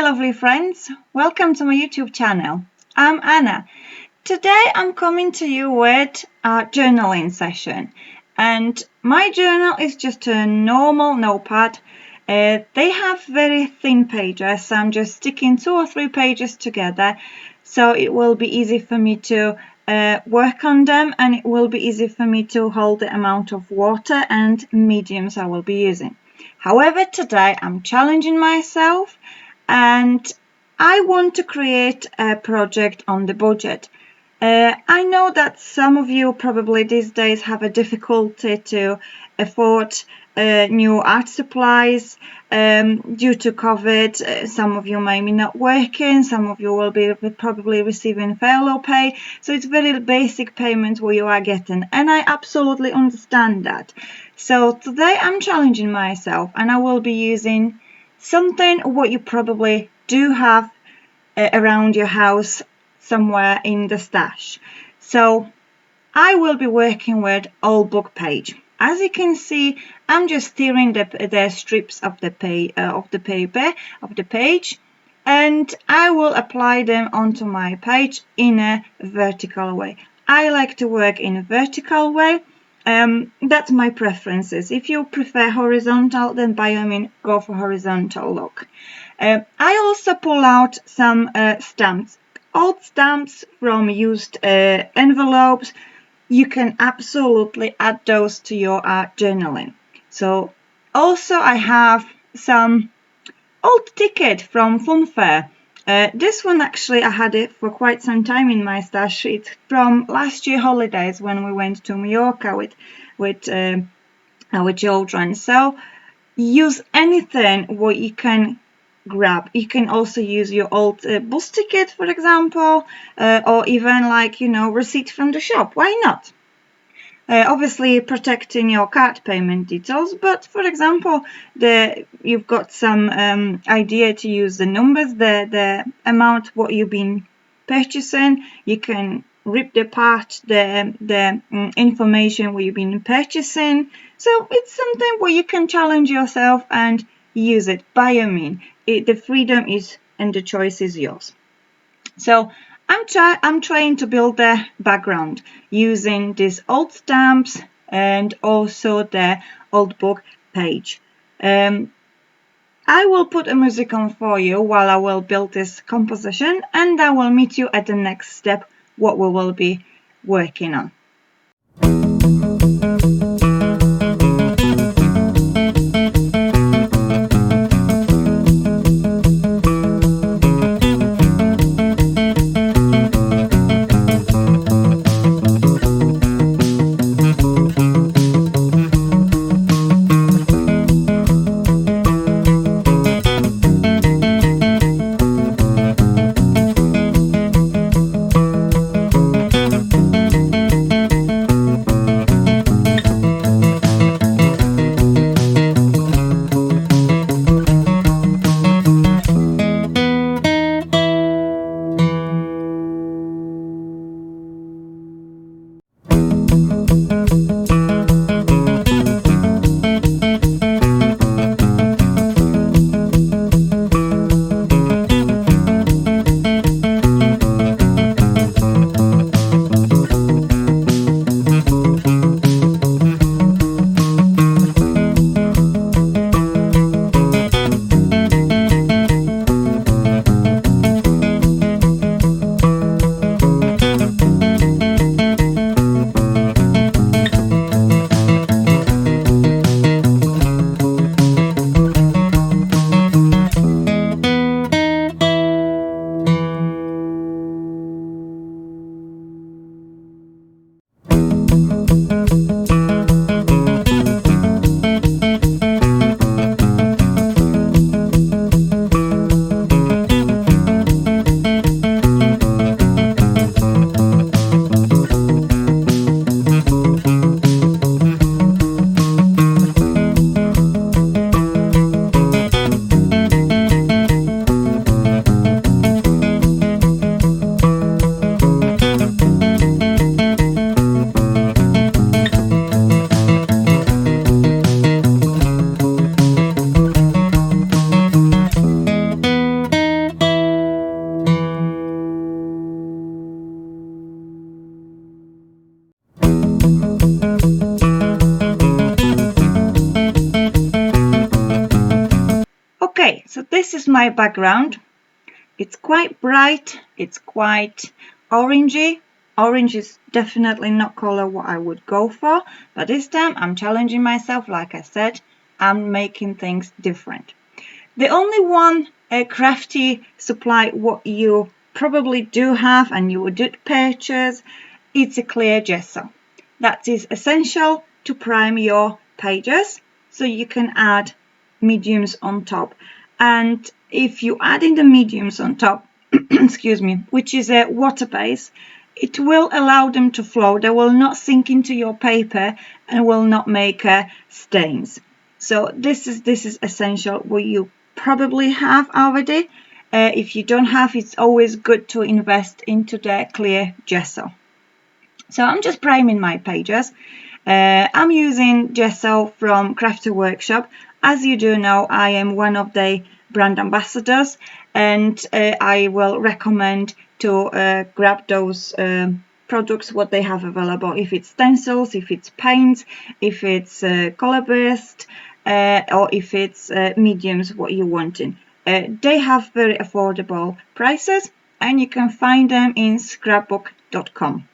lovely friends, welcome to my YouTube channel. I'm Anna. Today I'm coming to you with a journaling session, and my journal is just a normal notepad. They have very thin pages, so I'm just sticking 2 or 3 pages together so it will be easy for me to work on them, and it will be easy for me to hold the amount of water and mediums I will be using. However, today I'm challenging myself and I want to create a project on the budget. I know that some of you probably these days have a difficulty to afford new art supplies due to COVID. Some of you may be not working, some of you will be probably receiving furlough pay, so it's very basic payment what you are getting, and I absolutely understand that. So today I'm challenging myself, and I will be using something what you probably do have around your house somewhere in the stash. So I will be working with old book page. As you can see, I'm just tearing the strips of the paper of the page, and I will apply them onto my page in a vertical way. I like to work in a vertical way. That's my preferences. If you prefer horizontal, then by all means go for horizontal look. I also pull out some stamps, old stamps from used envelopes. You can absolutely add those to your art journaling. So also I have some old ticket from Funfair. This one actually I had it for quite some time in my stash. It's from last year holidays when we went to Mallorca with our children. So use anything what you can grab. You can also use your old bus ticket, for example, or even receipt from the shop. Why not? Obviously protecting your card payment details, but for example, you've got some idea to use the numbers, the amount what you've been purchasing. You can rip apart the information what you've been purchasing. So it's something where you can challenge yourself and use it. By all means, the freedom is and the choice is yours. So I'm trying to build the background using these old stamps and also the old book page. I will put a music on for you while I will build this composition, and I will meet you at the next step what we will be working on. this is my background. It's quite bright, it's quite orangey. Orange is definitely not color what I would go for, but this time I'm challenging myself. Like I said, I'm making things different. The only one crafty supply what you probably do have and you would purchase, it's a clear gesso. That is essential to prime your pages so you can add mediums on top. And if you add in the mediums on top, excuse me, which is a water base, it will allow them to flow. They will not sink into your paper and will not make stains. So this is essential what you probably have already. If you don't have, it's always good to invest into the clear gesso. So I'm just priming my pages. I'm using gesso from Crafter Workshop. As you do know, I am one of the brand ambassadors, and I will recommend to grab those products what they have available. If it's stencils, if it's paints, if it's color burst, or if it's mediums what you're wanting. They have very affordable prices, and you can find them in scrapbook.com.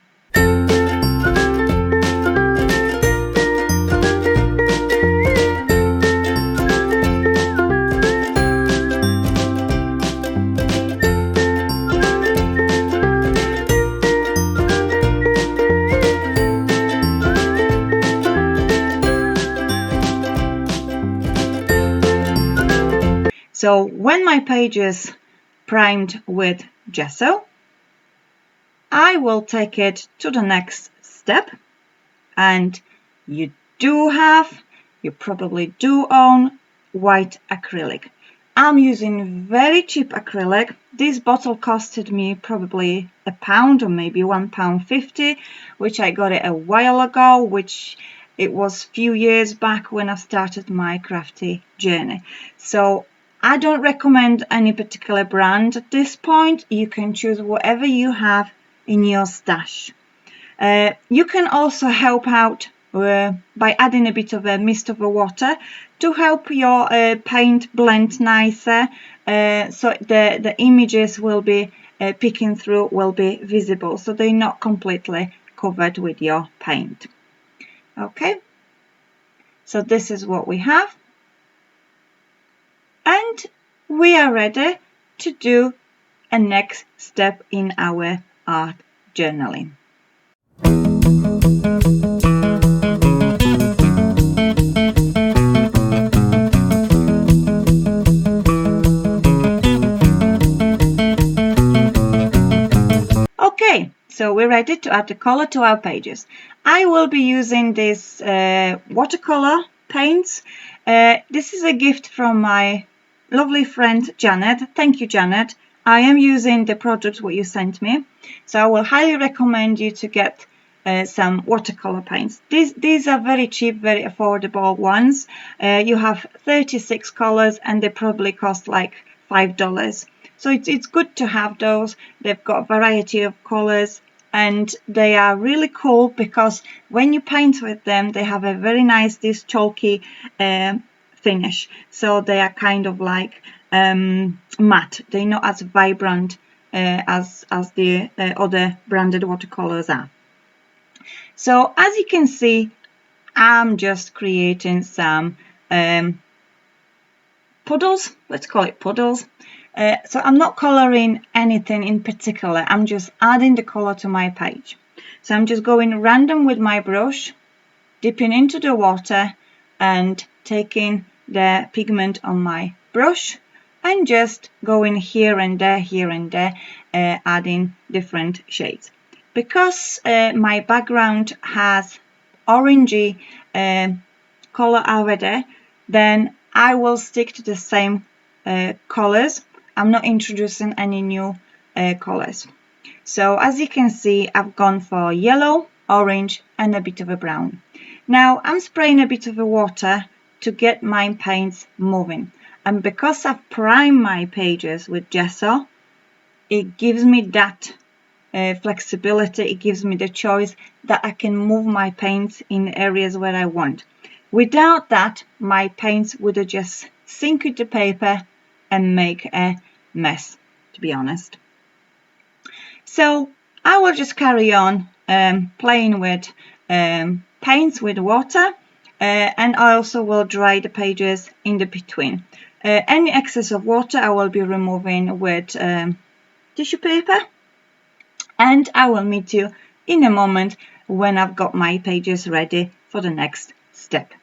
So when my page is primed with gesso, I will take it to the next step, and you probably do own white acrylic. I'm using very cheap acrylic. This bottle costed me probably £1 or maybe £1.50, which I got it a while ago, which it was a few years back when I started my crafty journey. So I don't recommend any particular brand at this point. You can choose whatever you have in your stash. You can also help out by adding a bit of a mist of water to help your paint blend nicer, so the images will be peeking through, will be visible, so they're not completely covered with your paint. Okay, so this is what we have. And we are ready to do a next step in our art journaling. Okay, so we're ready to add the color to our pages. I will be using this watercolor paints. This is a gift from my lovely friend Janet. Thank you, Janet. I am using the product what you sent me, so I will highly recommend you to get some watercolor paints. These are very cheap, very affordable ones. You have 36 colors and they probably cost like $5. So it's good to have those. They've got a variety of colors and they are really cool because when you paint with them, they have a very nice, this chalky finish. So they are kind of like matte. They're not as vibrant as the other branded watercolors are. So as you can see, I'm just creating some puddles. Let's call it puddles. So I'm not coloring anything in particular. I'm just adding the color to my page. So I'm just going random with my brush, dipping into the water and taking the pigment on my brush and just going here and there, adding different shades. Because my background has orangey color already, then I will stick to the same colors. I'm not introducing any new colors. So as you can see, I've gone for yellow, orange and a bit of a brown. Now I'm spraying a bit of the water to get my paints moving, and because I've primed my pages with gesso, it gives me that flexibility. It gives me the choice that I can move my paints in areas where I want. Without that, my paints would have just sink with the paper and make a mess, to be honest. So I will just carry on playing with paints with water, and I also will dry the pages in the between. Any excess of water I will be removing with tissue paper, and I will meet you in a moment when I've got my pages ready for the next step.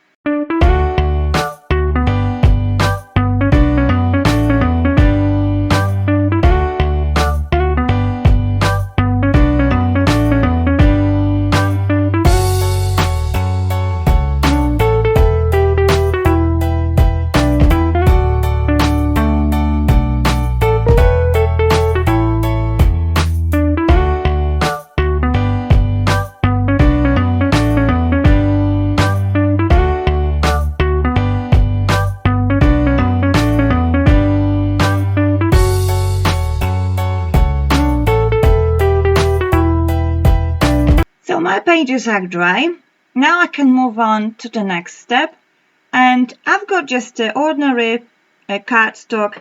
My pages are dry. Now I can move on to the next step, and I've got just an ordinary cardstock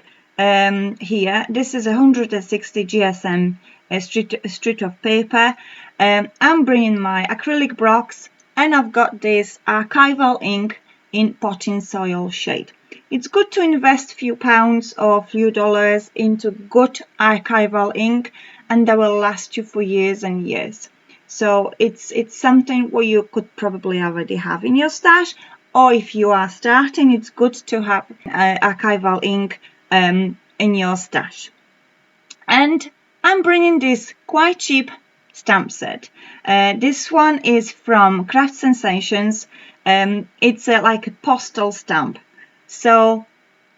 here. This is 160 GSM sheet of paper. I'm bringing my acrylic blocks, and I've got this Archival ink in potting soil shade. It's good to invest a few pounds or a few dollars into good Archival ink, and that will last you for years and years. So it's something what you could probably already have in your stash, or if you are starting, it's good to have Archival ink in your stash. And I'm bringing this quite cheap stamp set. This one is from Craft Sensations. It's like a postal stamp. So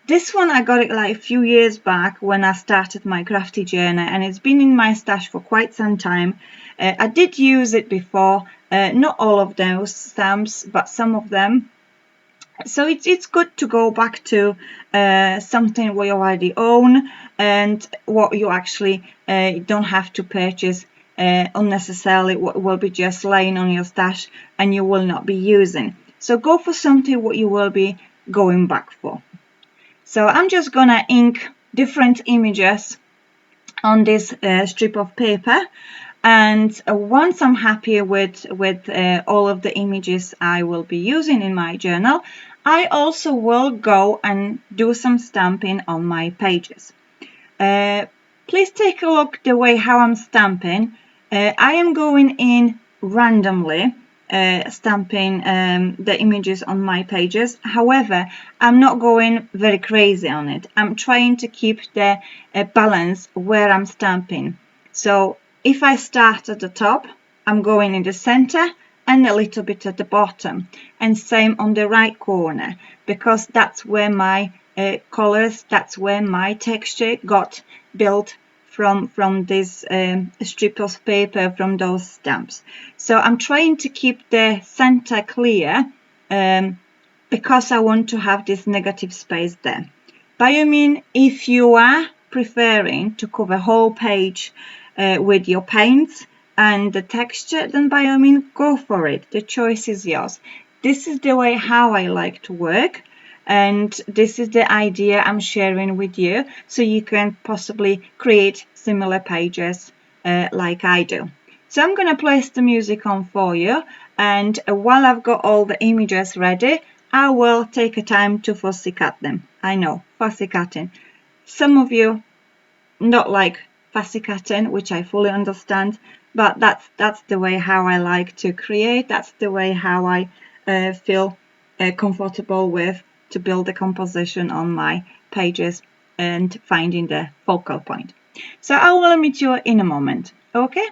this one I got it like a few years back when I started my crafty journey, and it's been in my stash for quite some time. I did use it before, not all of those stamps, but some of them. So it's good to go back to something we already own and what you actually don't have to purchase unnecessarily, what will be just laying on your stash and you will not be using. So go for something what you will be going back for. So I'm just gonna ink different images on this strip of paper, and once I'm happy with all of the images I will be using in my journal, I also will go and do some stamping on my pages. Please take a look the way how I'm stamping. I am going in randomly, stamping the images on my pages. However, I'm not going very crazy on it. I'm trying to keep the balance where I'm stamping. So if I start at the top, I'm going in the center and a little bit at the bottom, and same on the right corner, because that's where my colors, that's where my texture got built from this strip of paper, from those stamps. So I'm trying to keep the center clear because I want to have this negative space there. By all means, if you are preferring to cover whole page with your paints and the texture, then by all means go for it. The choice is yours. This is the way how I like to work, and this is the idea I'm sharing with you, so you can possibly create similar pages like I do. So I'm going to place the music on for you, and while I've got all the images ready, I will take a time to fussy cut them. I know, fussy cutting. Some of you not like fussy cutting, which I fully understand, but that's the way how I like to create. That's the way how I feel comfortable with to build a composition on my pages and finding the focal point. So I will meet you in a moment, okay?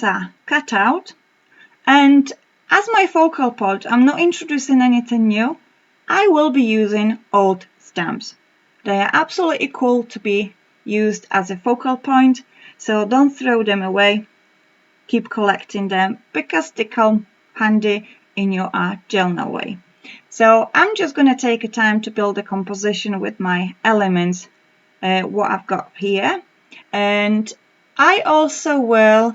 are cut out, and as my focal point, I'm not introducing anything new. I will be using old stamps. They are absolutely cool to be used as a focal point, so don't throw them away. Keep collecting them because they come handy in your art journal way. So I'm just going to take a time to build a composition with my elements, what I've got here. And I also will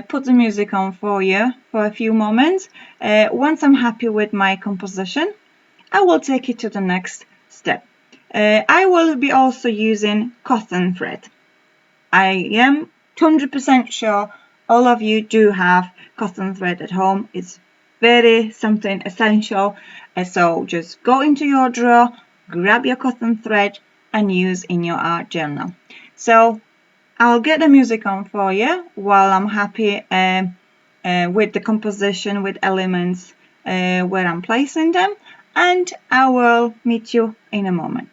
put the music on for you for a few moments. Once I'm happy with my composition, I will take it to the next step. I will be also using cotton thread. I am 100% sure all of you do have cotton thread at home. It's very something essential. So just go into your drawer, grab your cotton thread and use in your art journal. So I'll get the music on for you while I'm happy with the composition, with elements where I'm placing them, and I will meet you in a moment.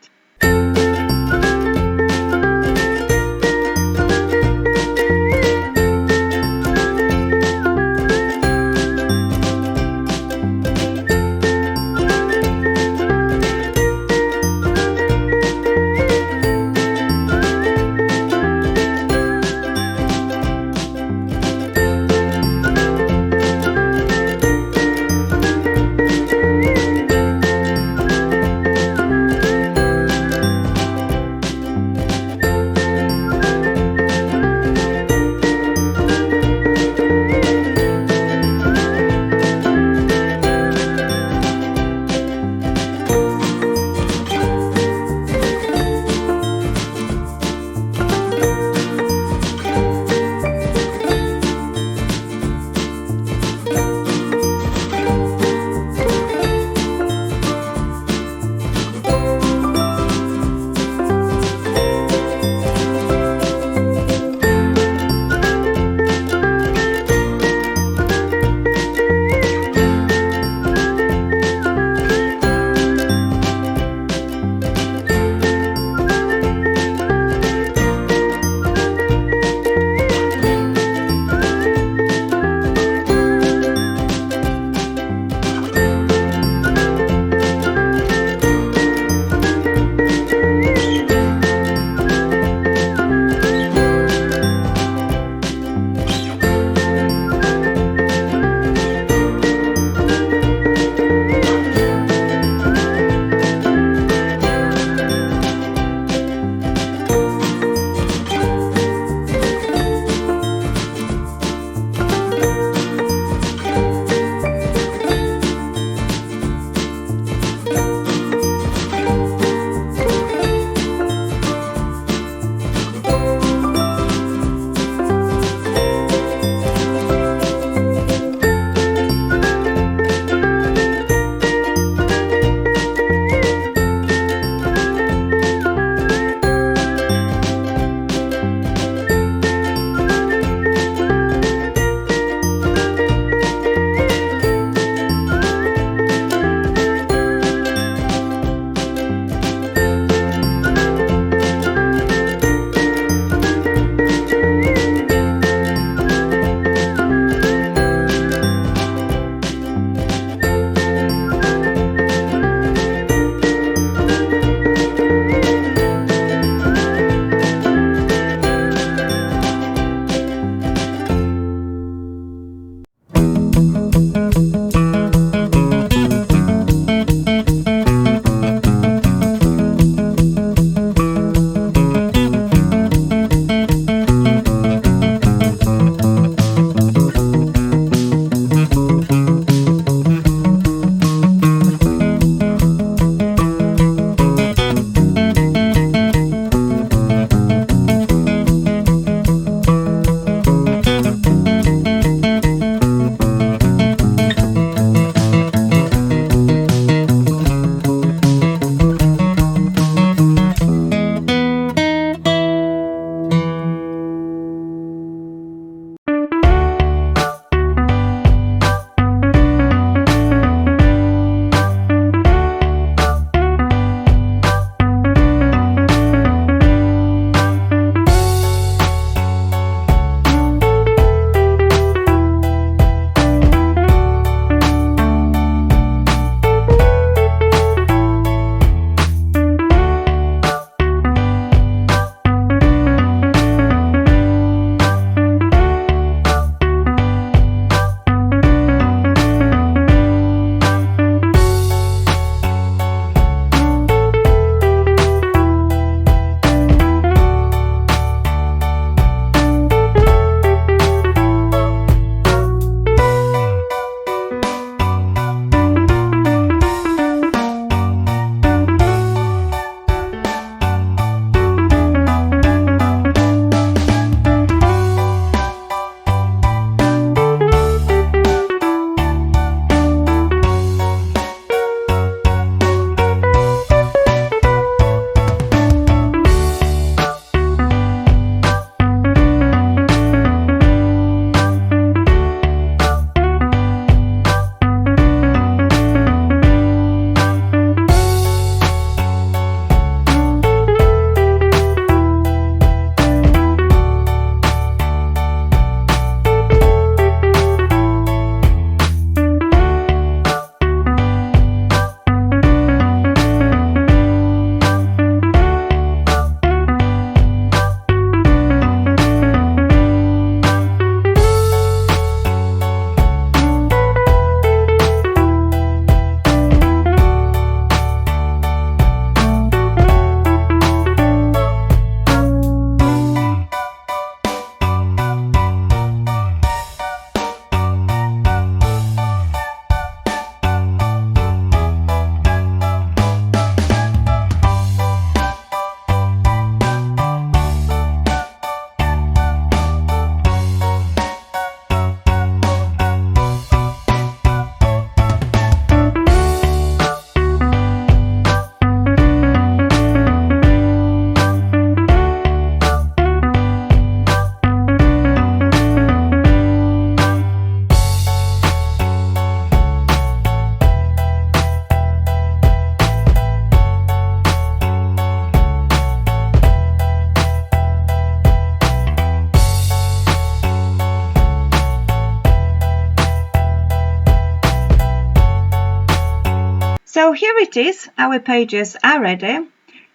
So here it is, our pages are ready.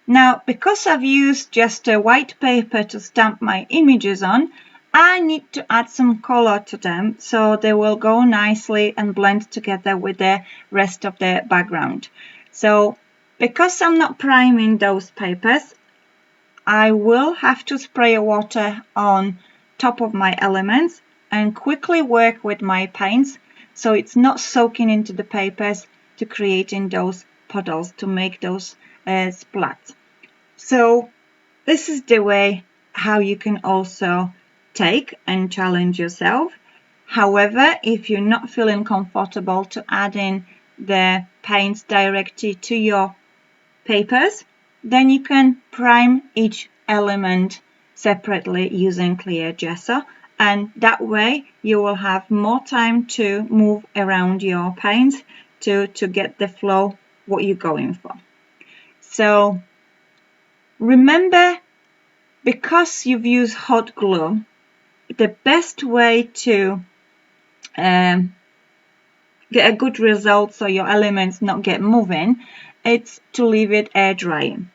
Now, because I've used just a white paper to stamp my images on, I need to add some color to them so they will go nicely and blend together with the rest of the background. So, because I'm not priming those papers, I will have to spray water on top of my elements and quickly work with my paints so it's not soaking into the papers to creating those puddles, to make those splats. So this is the way how you can also take and challenge yourself. However, if you're not feeling comfortable to add in the paints directly to your papers, then you can prime each element separately using clear gesso, and that way you will have more time to move around your paints to get the flow what you're going for. So remember, because you've used hot glue, the best way to get a good result so your elements not get moving, it's to leave it air drying.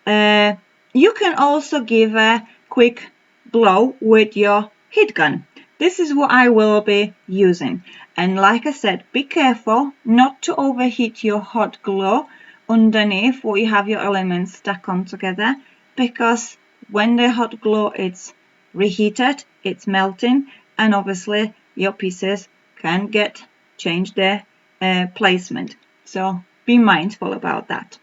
You can also give a quick blow with your heat gun. This is what I will be using. And like I said, be careful not to overheat your hot glue underneath what you have your elements stuck on together, because when the hot glue is reheated, it's melting, and obviously your pieces can change their placement. So be mindful about that.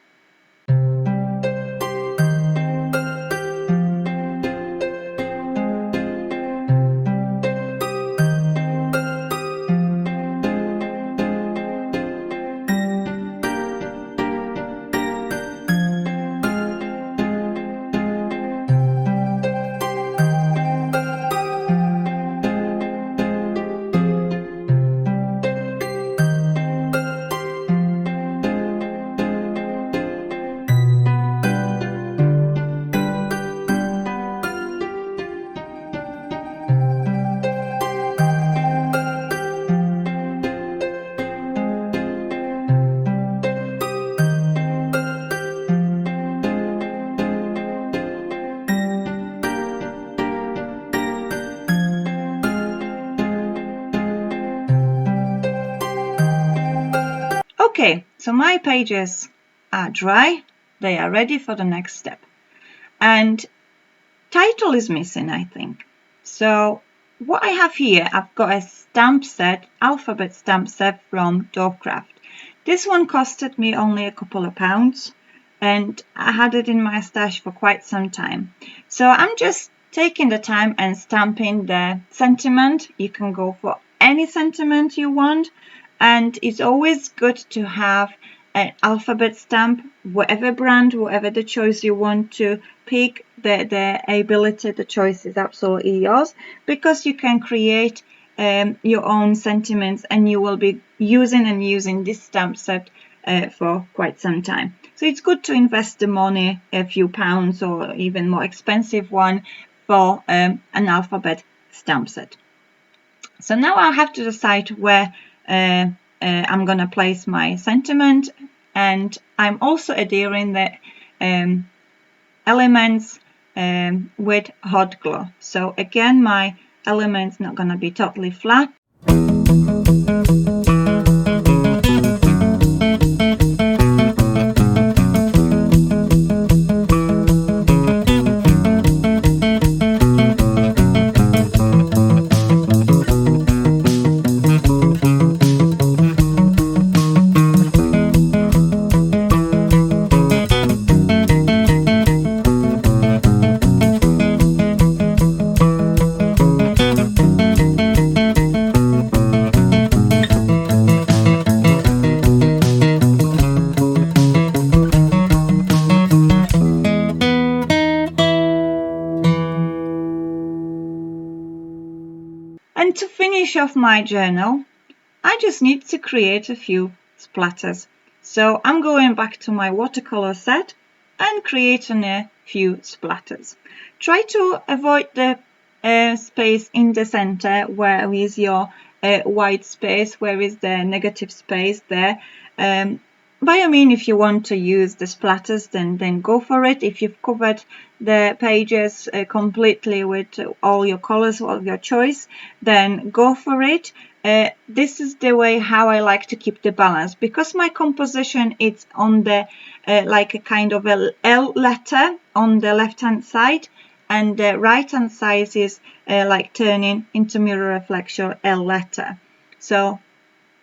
Okay, so my pages are dry. They are ready for the next step. And title is missing, I think. So what I have here, I've got a stamp set, alphabet stamp set from Dovecraft. This one costed me only a couple of pounds, and I had it in my stash for quite some time. So I'm just taking the time and stamping the sentiment. You can go for any sentiment you want, and it's always good to have an alphabet stamp, whatever brand, whatever the choice you want to pick. The ability, the choice is absolutely yours, because you can create your own sentiments, and you will be using this stamp set for quite some time. So it's good to invest the money, a few pounds or even more expensive one, for an alphabet stamp set. So now I have to decide where I'm going to place my sentiment, and I'm also adhering the elements with hot glue. So again, my element's not going to be totally flat. And to finish off my journal, I just need to create a few splatters. So I'm going back to my watercolor set and creating a few splatters. Try to avoid the space in the center where is your white space, where is the negative space there. by all means, if you want to use the splatters, then go for it. If you've covered the pages completely with all your colors of your choice, then go for it. This is the way how I like to keep the balance, because my composition is on the like a kind of a L letter on the left hand side, and the right hand side is like turning into mirror reflection L letter. So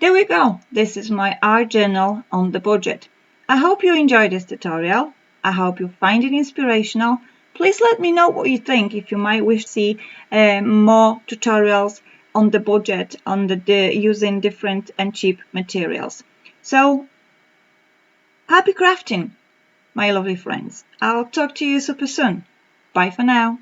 there we go. This is my art journal on the budget. I hope you enjoyed this tutorial. I hope you find it inspirational. Please let me know what you think, if you might wish to see more tutorials on the budget, on the using different and cheap materials. So happy crafting, my lovely friends. I'll talk to you super soon. Bye for now.